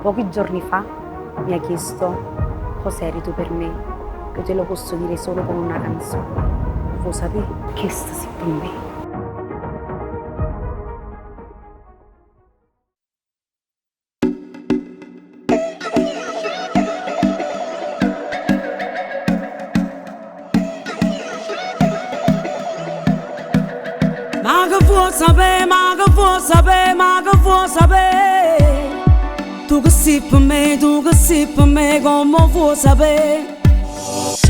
pochi giorni fa mi ha chiesto cos'eri tu per me. Io te lo posso dire solo con una canzone. Vuoi sapere che stasi per me? Ma che vuoi sapere, ma che vuoi sapere, ma che vuoi sapere? Tu che sei per me, tu che sei per me, come vuoi sapere?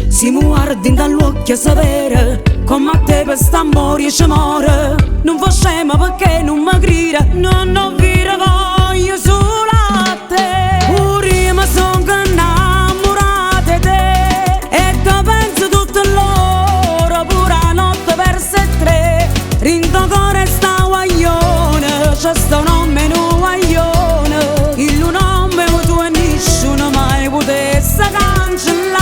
Si mi guardi dall'occhio sapere, come a te per st'amore ci muore. Non fa scema perché non mi grida, non ho vita voglio solo a te. Pure io mi sono innamorata di te, e che penso tutte l'ora, pure la notte verso tre. Rinto cuore sta guaglione, c'è sto nome no guaglione. Il nome tu e nessuno mai potesse cancellare.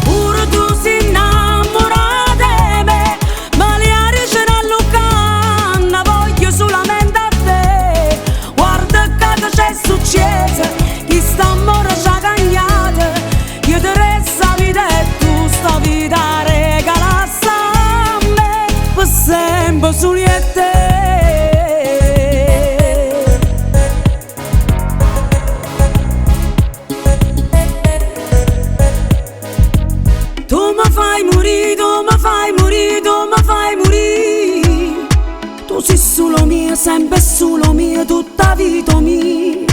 Pure tu sei innamorata di me, ma le arie ce n'allucanno, voglio solamente a te. Guarda che c'è successo, chi sta amore ci ha cagnato. Io ti resta vita e tu sta vita regalassa sempre su di te. Tu mi fai morire, tu mi fai morire, tu mi fai morire. Tu sei solo mio, sempre solo mio, tutta vita mia.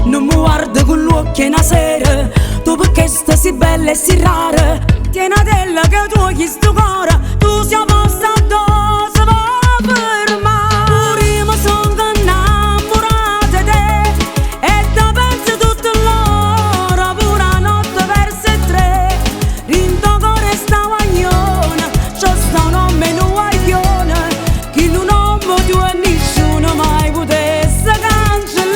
Non mi guarda con l'occhio una sera, tu perché stai bella e si rara. Tienatella che tu hai sto cuore, tu sei posta addosso, va per me. Pure io mi sono innamorata di te, e te penso tutte l'ora, pure la notte verso tre. Rinto cuore sta guaglione, c'è sta nome no guaglione. Chi non amo tu e nessuno mai potesse cancellare.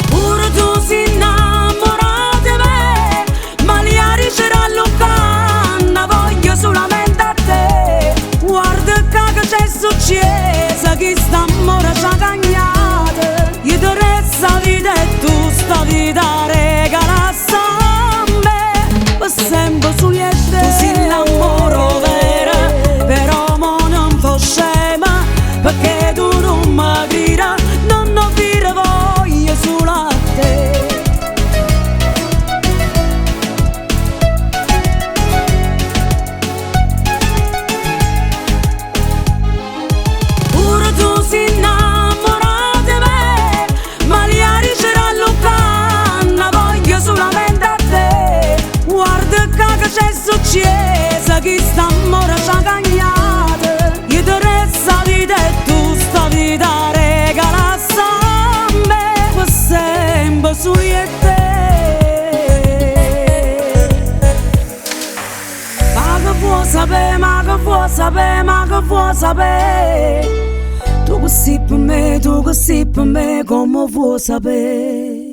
Pure tu sei innamorata di me, ma le arie ce n'allucanno, voglio solamente a te. Guarda che c'è successo, chi sta amore ci ha cagnato. Io ti resta vita e tu sta vita regalassa a me, per sempre su di te. Tu sei l'amore vero, però mo non fa scema, perché tu non mi grida, non ho vita voglio solo a te. Pure tu sei innamorata di me, ma le arie ce n'allucanno, voglio solamente a te. Guarda che c'è successo, chi sta amore ci ha cagnato. Io ti resta vita e tu sta vita regalassa a me, per sempre su di te. Ma che vuoi sapere, ma che vuoi sapere, ma che vuoi sapere? Tu che sei per me, tu che sei per me, come vuoi sapere?